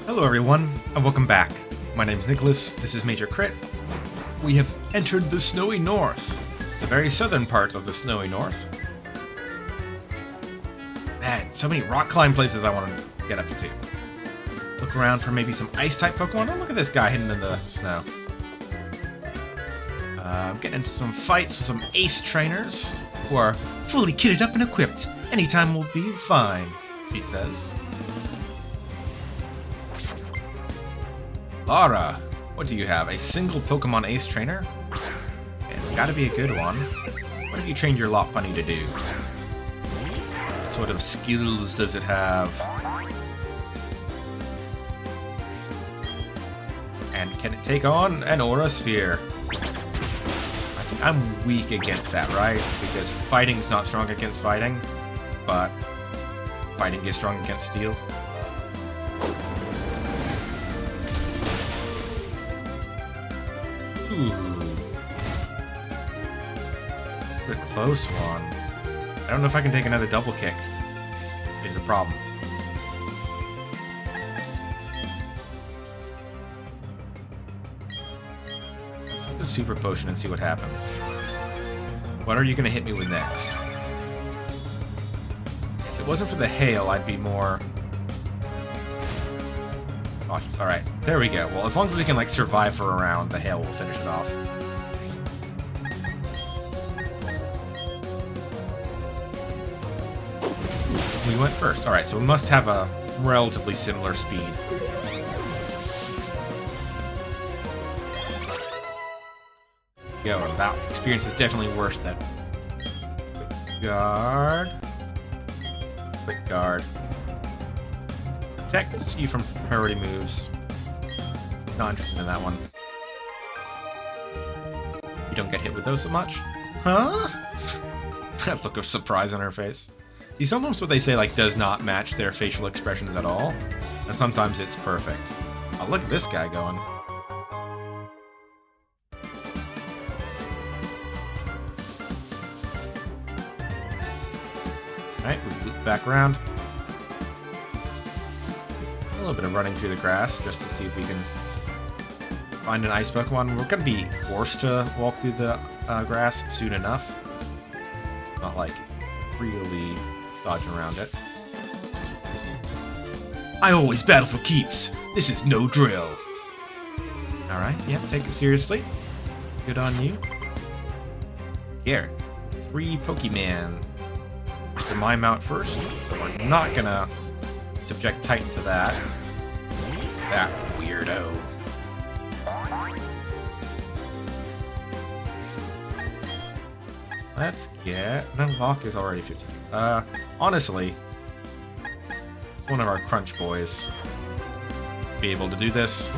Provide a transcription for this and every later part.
Hello everyone, and welcome back. My name's Nicholas, this is Major Crit. We have entered the snowy north, the very southern part of the snowy north. Man, so many rock climb places I want to get up to. Look around for maybe some ice-type Pokemon. Oh, look at this guy hidden in the snow. I'm getting into some fights with some ace trainers who are fully kitted up and equipped. Anytime will be fine, he says. Lara, what do you have? A single Pokemon ace trainer? It's gotta be a good one. What have you trained your Lopunny to do? What sort of skills does it have? And can it take on an Aura Sphere? I think I'm weak against that, right? Because fighting's not strong against fighting, but fighting is strong against steel. Ooh. This is a close one. I don't know if I can take another double kick. Is a problem. Let's take a super potion and see what happens. What are you going to hit me with next? If it wasn't for the hail, I'd be more cautious. Alright, there we go. Well, as long as we can, like, survive for a round, the hail will finish it off. We went first. Alright, so we must have a relatively similar speed. Go, that experience is definitely worse than Quick Guard. Quick Guard. Protects you from priority moves. Not interested in that one. You don't get hit with those so much. Huh? That look of surprise on her face. See, sometimes what they say like does not match their facial expressions at all, and sometimes it's perfect. Oh, look at this guy going. Alright, we loop back around. A little bit of running through the grass just to see if we can find an ice Pokemon. We're going to be forced to walk through the grass soon enough. Not like really dodging around it. I always battle for keeps. This is no drill. Alright, yeah, take it seriously. Good on you. Here, 3 Pokemon. Mr. Mime out first. So we're not gonna subject Titan to that. That weirdo. Let's get... No, Lock is already 50. Honestly, it's one of our crunch boys. Be able to do this.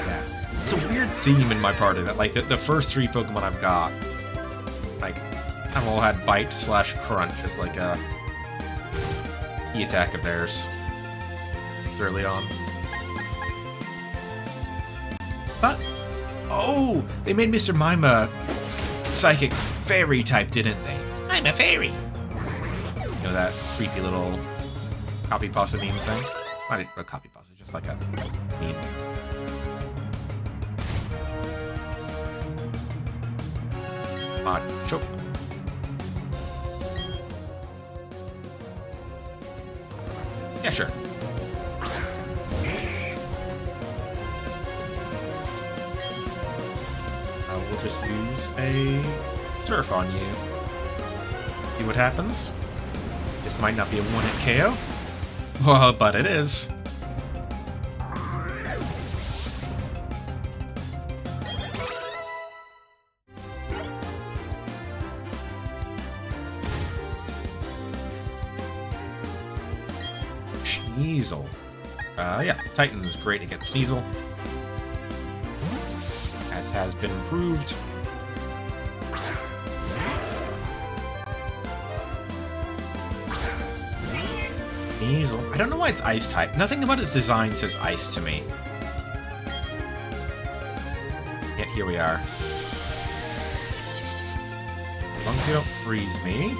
Yeah. It's a weird theme in my party that, like, the first 3 Pokemon I've got, like, I've all had Bite / Crunch as, like, a key attack of theirs. It's early on. But, oh! They made Mr. Mime a psychic fairy type, didn't they? I'm a fairy! You know that creepy little copy pasta meme thing? Not a copy pasta, just like a meme. Choke. Yeah, sure. We'll just use a Surf on you. See what happens. This might not be a one-hit KO. Oh, but it is. Sneasel. Yeah, Titan is great against Sneasel. As has been improved. Sneasel. I don't know why it's ice type. Nothing about its design says ice to me. Yet here we are. As long as you don't freeze me.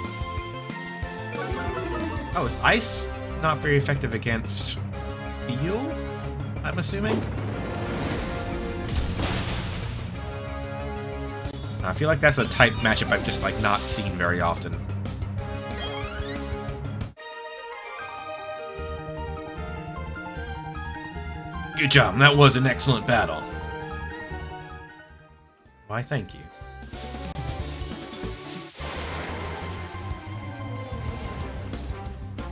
Oh, it's ice? not very effective against steel, I'm assuming. I feel like that's a type matchup I've just, like, not seen very often. Good job, that was an excellent battle. Why, thank you.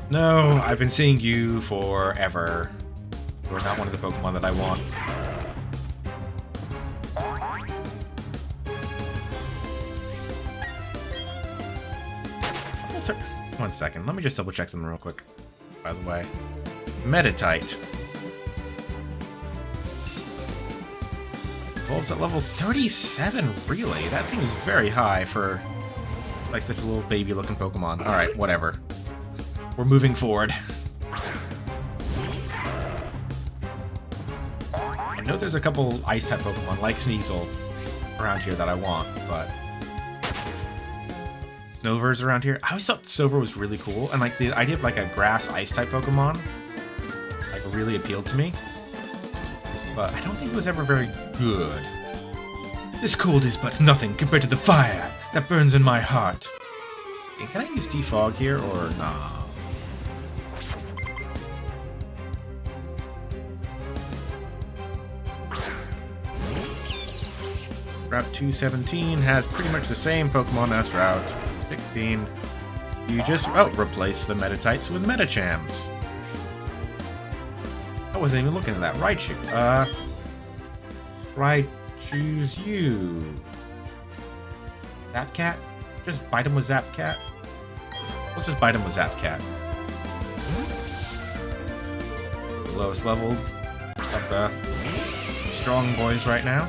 No, I've been seeing you forever. You're not one of the Pokemon that I want. One second, let me just double check something real quick. By the way, Meditite. Evolves at level 37, really? That seems very high for, like, such a little baby-looking Pokemon. Alright, whatever. We're moving forward. I know there's a couple Ice-type Pokemon, like Sneasel, around here that I want, but... Snover's around here. I always thought Silver was really cool, and, like, the idea of, like, a Grass Ice-type Pokemon, like, really appealed to me. But I don't think it was ever very good. This cold is but nothing compared to the fire that burns in my heart. Okay, can I use Defog here, or nah? Route 217 has pretty much the same Pokemon as Route 216. You just, replace the Meditites with Medichams. I wasn't even looking at that. Raichu. Raichu's you. Zapcat? Just bite him with Zapcat? Let's just bite him with Zapcat. It's the lowest level of the strong boys right now.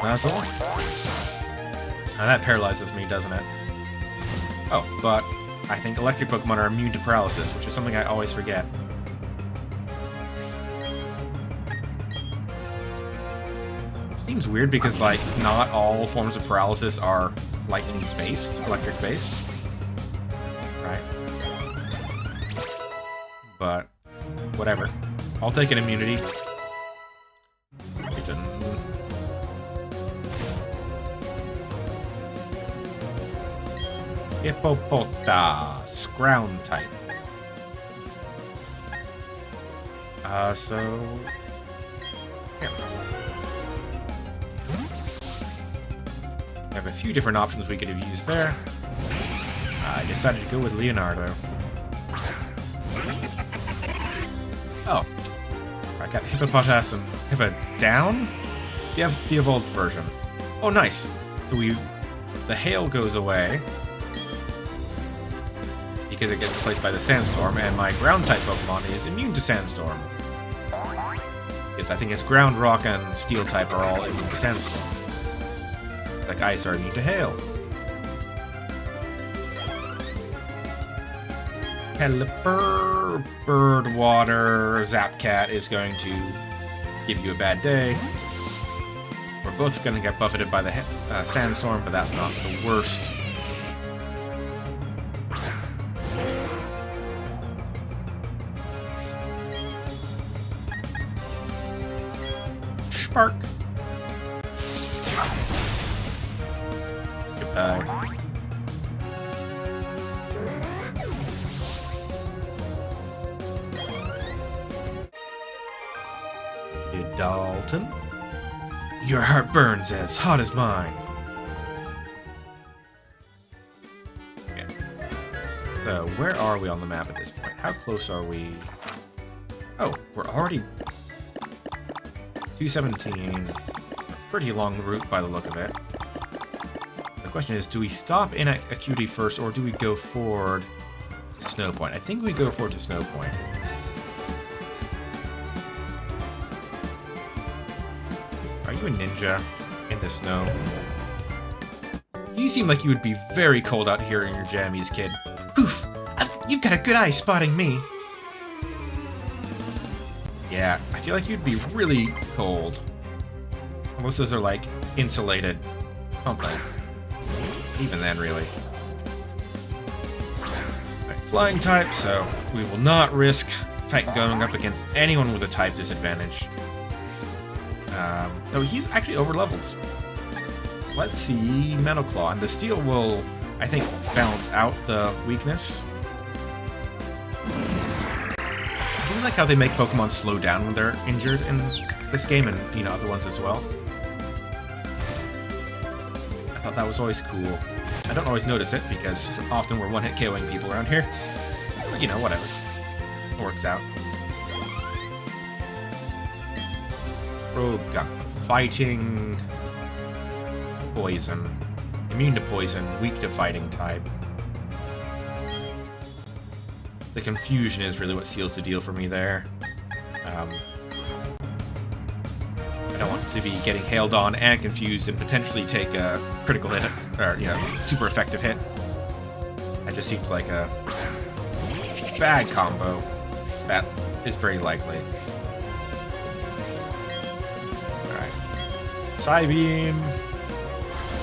That's all. Now that paralyzes me, doesn't it? Oh, but I think electric Pokemon are immune to paralysis, which is something I always forget. Seems weird because, like, not all forms of paralysis are lightning-based, electric-based. Right? But, whatever. I'll take an immunity. Hippopotas, ground type. So... yeah. We have a few different options we could have used there. I decided to go with Leonardo. Oh. I got Hippopotas and Hippodown? You have the evolved version. Oh, nice. So the hail goes away. Because it gets replaced by the Sandstorm, and my ground-type Pokemon is immune to Sandstorm. Because I think it's Ground, Rock, and Steel-type are all immune to Sandstorm. Like Ice are immune to Hail. Pelipper, Bird Water, Zapcat is going to give you a bad day. We're both going to get buffeted by the Sandstorm, but that's not the worst. Spark. Goodbye. Dalton. Your heart burns as hot as mine. Okay. So, where are we on the map at this point? How close are we? Oh, we're already 217. A pretty long route by the look of it. The question is, do we stop in at Acuity first, or do we go forward to Snow Point? I think we go forward to Snow Point. Are you a ninja in the snow? You seem like you would be very cold out here in your jammies, kid. Poof! You've got a good eye spotting me. Yeah, I feel like you'd be really cold. Unless those are, like, insulated something. Even then, really. Right, flying type, so we will not risk Titan going up against anyone with a type disadvantage. Though he's actually over-leveled. Let's see Metal Claw, and the Steel will, I think, balance out the weakness. I really like how they make Pokemon slow down when they're injured in this game, and, you know, other ones as well. I thought that was always cool. I don't always notice it, because often we're one-hit KOing people around here. But, you know, whatever. It works out. Rogue fighting... poison. Immune to poison, weak to fighting type. The confusion is really what seals the deal for me there. I don't want to be getting hailed on and confused and potentially take a critical hit, or, you know, super effective hit. That just seems like a bad combo. That is very likely. Alright. Psybeam!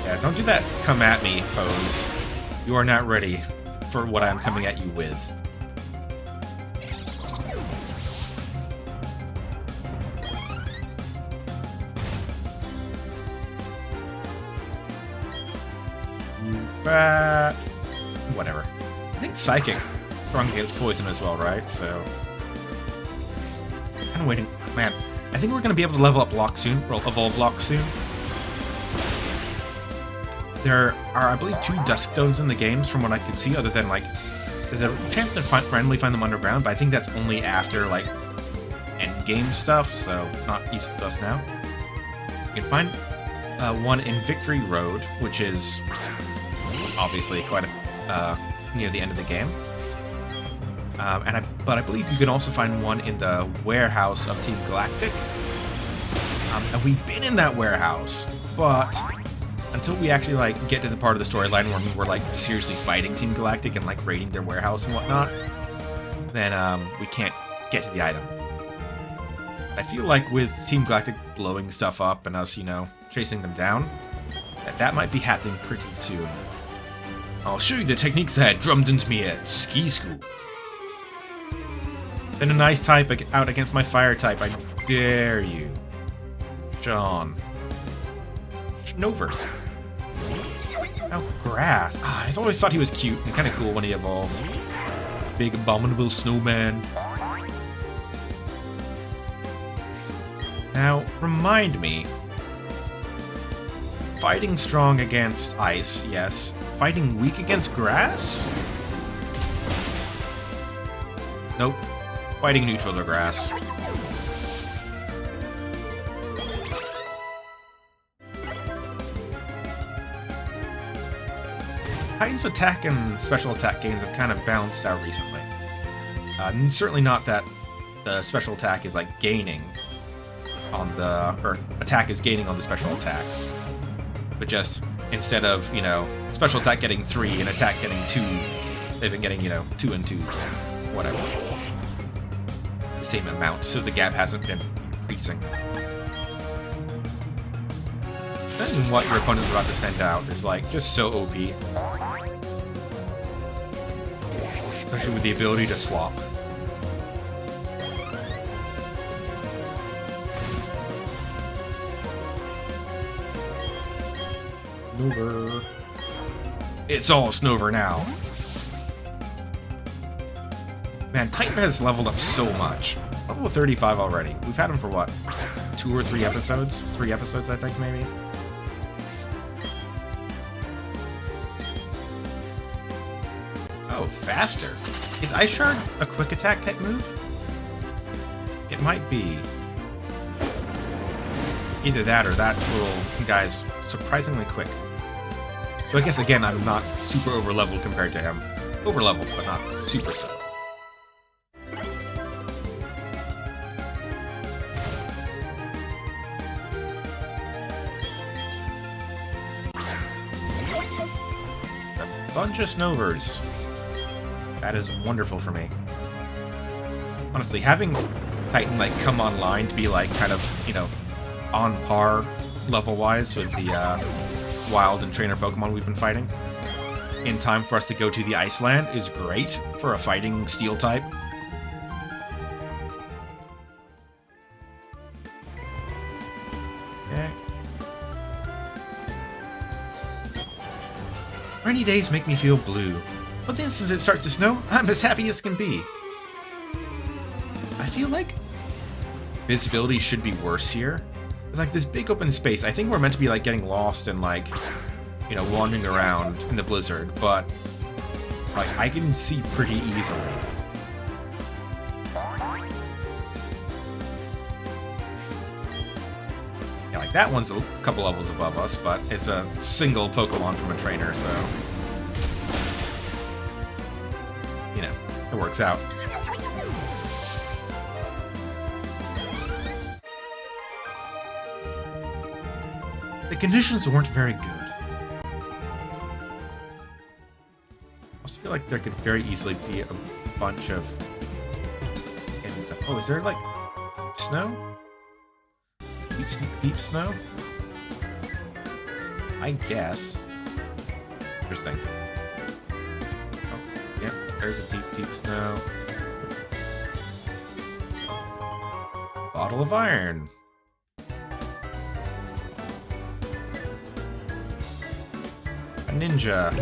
Yeah, don't do that come at me pose. You are not ready for what I'm coming at you with. Whatever. I think Psychic strong against poison as well, right? So kind of waiting. Man, I think we're gonna be able to level up Lock soon, or evolve Lock soon. There are, I believe, 2 Dusk Stones in the games, from what I can see. Other than like, there's a chance to randomly find them underground, but I think that's only after like end game stuff, so not easy for us now. You can find one in Victory Road, which is obviously quite near the end of the game. But I believe you can also find one in the warehouse of Team Galactic. And we've been in that warehouse, but until we actually like get to the part of the storyline where we're like seriously fighting Team Galactic and like raiding their warehouse and whatnot, then we can't get to the item. I feel like with Team Galactic blowing stuff up and us, you know, chasing them down, that might be happening pretty soon. I'll show you the techniques I had drummed into me at ski school. Then a nice type out against my fire type, I dare you. John. Schnover. Oh, grass. Ah, I always thought he was cute and kind of cool when he evolved. Big abominable snowman. Now, remind me. Fighting strong against ice, yes. Fighting weak against grass? Nope. Fighting neutral to grass. Titan's attack and special attack gains have kind of balanced out recently. Certainly not that the special attack is like gaining on the, or attack is gaining on the special attack. But just instead of, you know, special attack getting 3 and attack getting 2, they've been getting, you know, 2 and 2, whatever. The same amount, so the gap hasn't been increasing. And what your opponent's about to send out is like just so OP. Especially with the ability to swap. Snover. It's all Snover now. Man, Titan has leveled up so much. Level 35 already. We've had him for what? 2 or 3 episodes? 3 episodes, I think, maybe? Oh, faster. Is Ice Shard a quick attack type move? It might be. Either that or that little guy's surprisingly quick. So I guess, again, I'm not super over-leveled compared to him. Over-leveled, but not super so. A bunch of Snovers. That is wonderful for me. Honestly, having Titan, like, come online to be, like, kind of, you know, on par level-wise with the, wild and trainer Pokemon we've been fighting in time for us to go to the Iceland is great for a fighting steel type. Okay. Rainy days make me feel blue, but then since it starts to snow, I'm as happy as can be. I feel like visibility should be worse here. It's like this big open space. I think we're meant to be like getting lost and like, you know, wandering around in the blizzard, but like I can see pretty easily. Yeah, like that one's a couple levels above us, but it's a single Pokemon from a trainer, so you know, it works out. The conditions weren't very good. I also feel like there could very easily be a bunch of stuff. Oh, is there like snow? Deep snow? I guess. Interesting. Oh, yep, there's a deep snow. Bottle of iron. A ninja.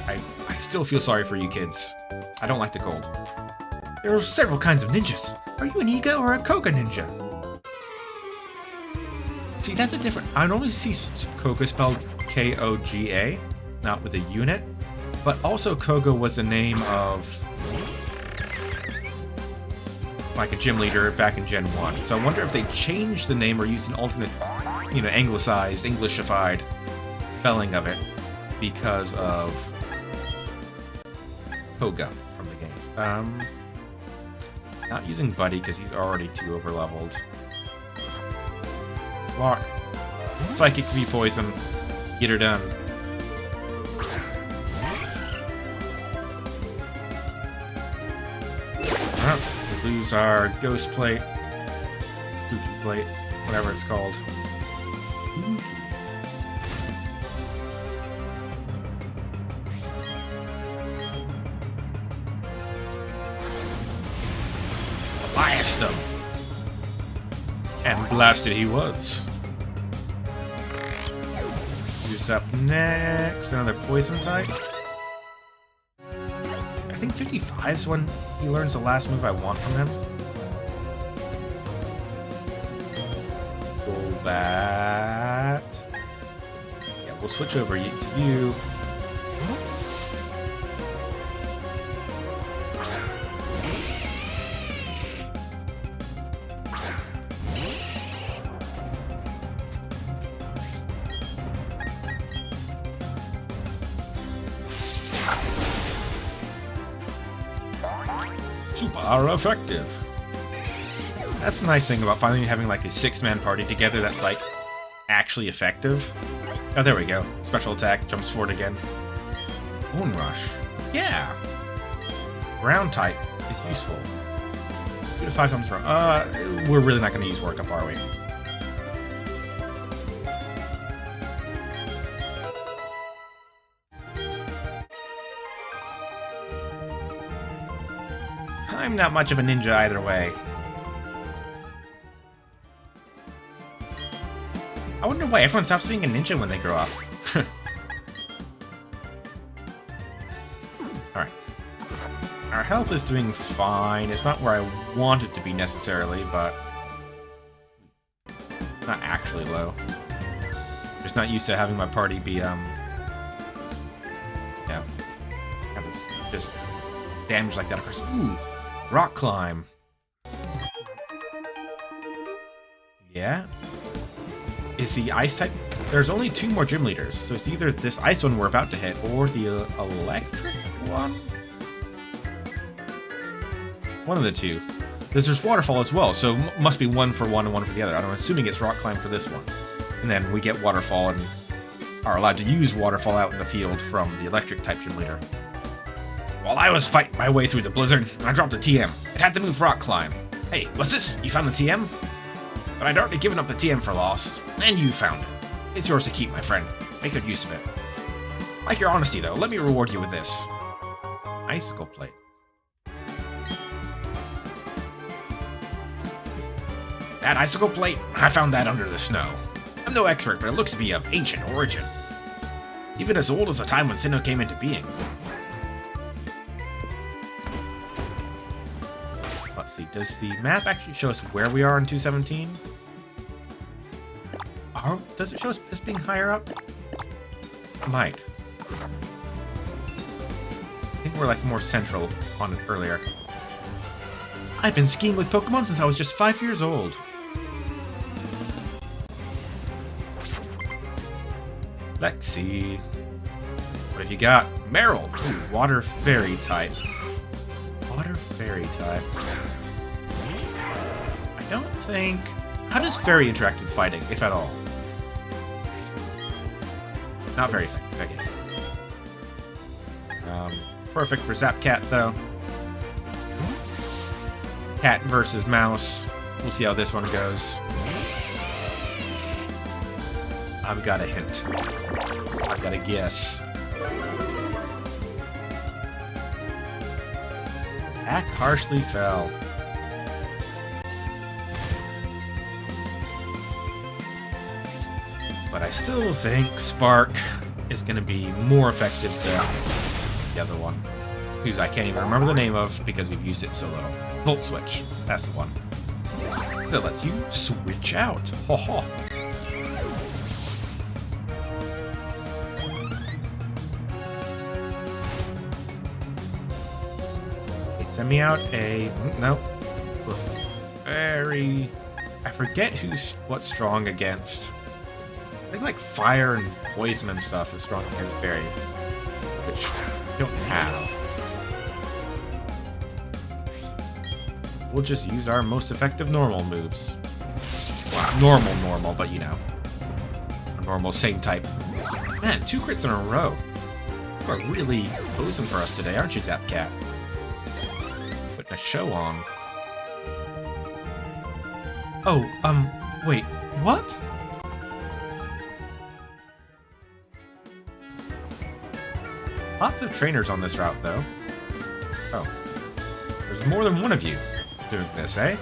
I still feel sorry for you kids. I don't like the cold. There are several kinds of ninjas. Are you an Iga or a Koga ninja? See, that's a different... I normally see Koga spelled K-O-G-A, not with a unit. But also Koga was the name of like a gym leader back in Gen 1. So I wonder if they changed the name or used an alternate, you know, anglicized, Englishified spelling of it because of Koga from the games. Not using Buddy because he's already too overleveled. Block. Psychic V-Poison. Get her done. We lose our Ghost Plate. Spooky Plate. Whatever it's called. Blast him! And blasted he was. Who's up next? Another poison type? I think 55 is when he learns the last move I want from him. Golbat. Yeah, we'll switch over to you. Super effective. That's the nice thing about finally having like a 6-man party together that's like actually effective. Oh, there we go. Special attack, jumps forward again. Bone Rush. Yeah. Ground type is useful. 2 to 5 times per. We're really not going to use Work Up, are we? I'm not much of a ninja either way. I wonder why everyone stops being a ninja when they grow up. Alright. Our health is doing fine. It's not where I want it to be necessarily, but not actually low. Just not used to having my party be, yeah, kind of just damage like that, of course. Ooh! Rock climb. Yeah. Is the ice type? There's only 2 more gym leaders, so it's either this ice one we're about to hit or the electric one. One of the two. There's waterfall as well, so must be one for one and one for the other. I'm assuming it's rock climb for this one, and then we get waterfall and are allowed to use waterfall out in the field from the electric type gym leader. While I was fighting my way through the blizzard, I dropped a TM. It had to move rock climb. Hey, what's this? You found the TM? But I'd already given up the TM for lost, and you found it. It's yours to keep, my friend. Make good use of it. Like your honesty, though. Let me reward you with this. Icicle plate. That icicle plate? I found that under the snow. I'm no expert, but it looks to be of ancient origin. Even as old as the time when Sinnoh came into being. Let's see, does the map actually show us where we are in 217? Does it show us as being higher up? It might. I think we're like more central on it earlier. I've been skiing with Pokemon since I was just 5 years old. Lexi. What have you got? Meryl! Ooh, water fairy type. Water fairy type. I don't think... How does fairy interact with fighting, if at all? Not very effective. Okay. Perfect for Zap Cat, though. Cat versus mouse. We'll see how this one goes. I've got a hint. I've got a guess. Attack harshly fell. But I still think Spark is going to be more effective than the other one. Whose I can't even remember the name of because we've used it so little. Volt Switch. That's the one. That lets you switch out. Ho ho. Send me out a... Nope. Very... I forget what's strong against. I think like fire and poison and stuff is strong against fairy. Which I don't have. We'll just use our most effective normal moves. Well, normal, but you know. A normal, same type. Man, 2 crits in a row. You are really posing for us today, aren't you, Zap Cat? Putting a show on. Oh, wait, what? Lots of trainers on this route, though. Oh. There's more than one of you doing this, eh?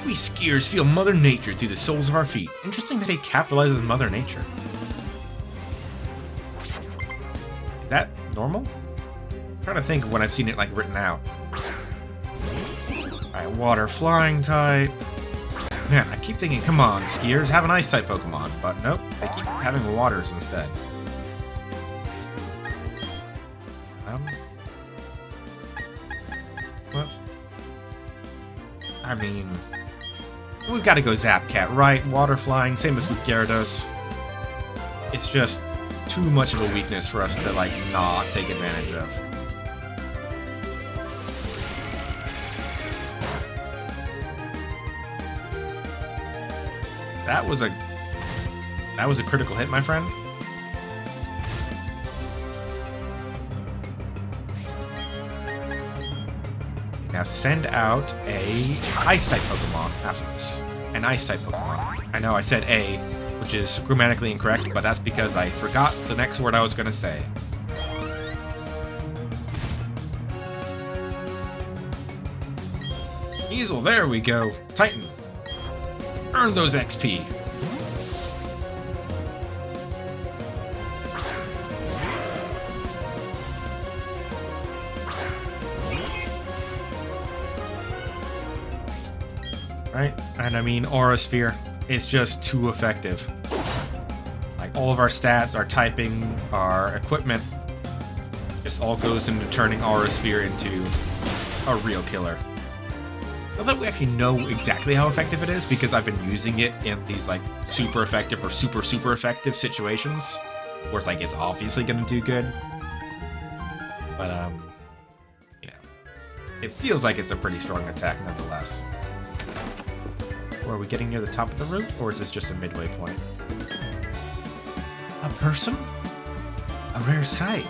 We skiers feel Mother Nature through the soles of our feet. Interesting that he capitalizes Mother Nature. Is that normal? I'm trying to think of when I've seen it, like, written out. Alright, water flying type. Man, I keep thinking, come on, skiers, have an ice type Pokemon. But nope, they keep having waters instead. I mean, we've got to go Zap Cat, right? Water flying, same as with Gyarados. It's just too much of a weakness for us to, like, not take advantage of. That was a critical hit, my friend. Now send out a Ice-type Pokemon after this. An Ice-type Pokemon. I know I said A, which is grammatically incorrect, but that's because I forgot the next word I was going to say. Easel, there we go. Titan. Earn those XP. Right? And I mean, Aura Sphere is just too effective. Like, all of our stats, our typing, our equipment, just all goes into turning Aura Sphere into a real killer. Not that we actually know exactly how effective it is, because I've been using it in these, like, super effective or super, super effective situations, where it's like, it's obviously gonna do good. But, you know, it feels like it's a pretty strong attack nonetheless. Or are we getting near the top of the route, or is this just a midway point? A person? A rare sight.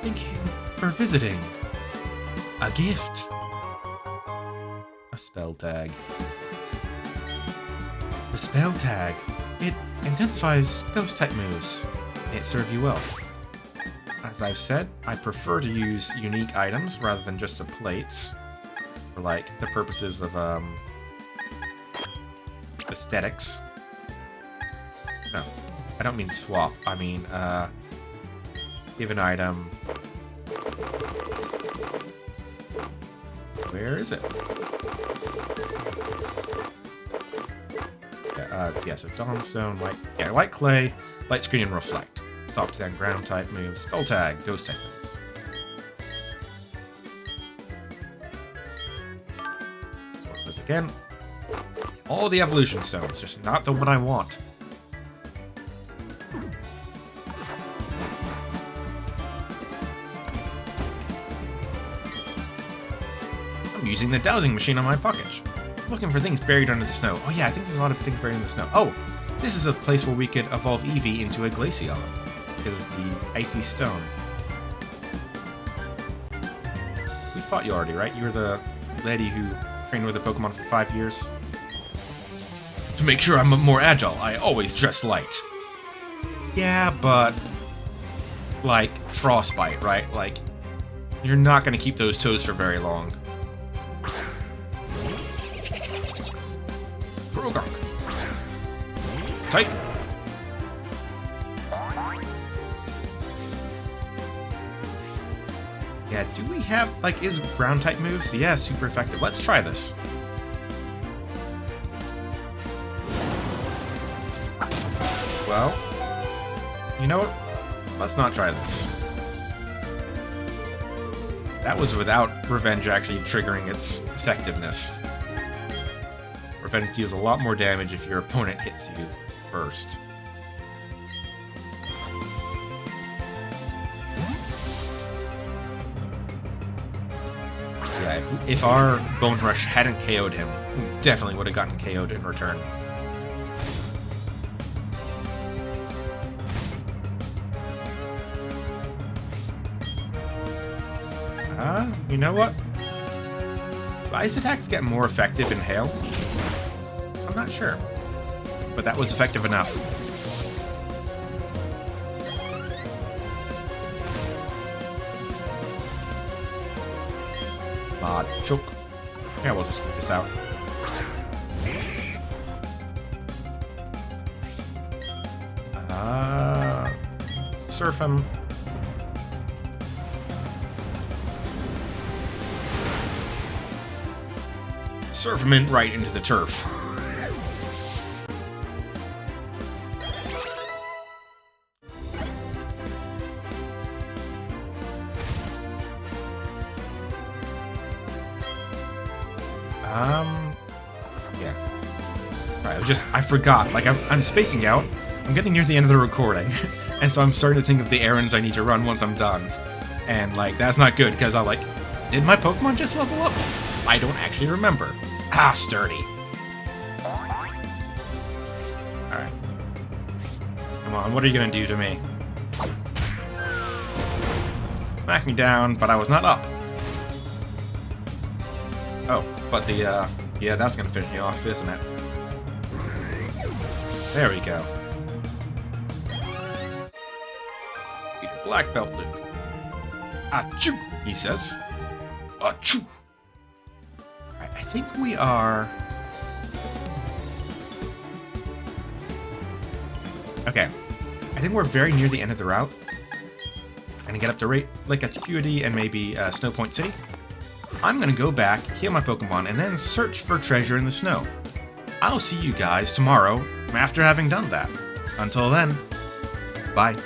Thank you for visiting. A gift. A spell tag. The spell tag. It intensifies ghost type moves. it serve you well. As I've said, I prefer to use unique items rather than just the plates for like the purposes of aesthetics. No, I don't mean swap. I mean give an item. Where is it? Yeah, so Dawnstone, white clay, light screen, and reflect. Soft sand, ground type moves, spell tag, ghost type moves. Sort those again. All the evolution stones, just not the one I want. I'm using the dowsing machine on my pocket. Looking for things buried under the snow. Oh yeah, I think there's a lot of things buried in the snow. Oh, this is a place where we could evolve Eevee into a Glaceon because of the icy stone. We fought you already, right? You were the lady who trained with a Pokemon for 5 years. To make sure I'm more agile, I always dress light. Yeah, but like frostbite, right? Like you're not gonna keep those toes for very long. Tight. Yeah, do we have, like, is ground type moves? Yeah, super effective. Let's try this. Well, you know what? Let's not try this. That was without Revenge actually triggering its effectiveness. Revenge deals a lot more damage if your opponent hits you first. Yeah, if our Bone Rush hadn't KO'd him, we definitely would have gotten KO'd in return. You know what? Do ice attacks get more effective in hail? I'm not sure. But that was effective enough. Choke. Yeah, we'll just get this out. Surf him. Surf him in right into the turf. Yeah. Alright, I forgot. Like, I'm spacing out. I'm getting near the end of the recording. And so I'm starting to think of the errands I need to run once I'm done. And, like, that's not good, because I'm like, did my Pokemon just level up? I don't actually remember. Ah, sturdy. Alright. Come on, what are you gonna do to me? Smack me down, but I was not up. Oh, but the, yeah, that's gonna finish me off, isn't it? There we go. Black Belt Luke. Achoo, he says. Achoo. I think we are... Okay. I think we're very near the end of the route. I'm gonna get up to Lake Acuity and maybe Snow Point City. I'm gonna go back, heal my Pokemon, and then search for treasure in the snow. I'll see you guys tomorrow after having done that. Until then, bye.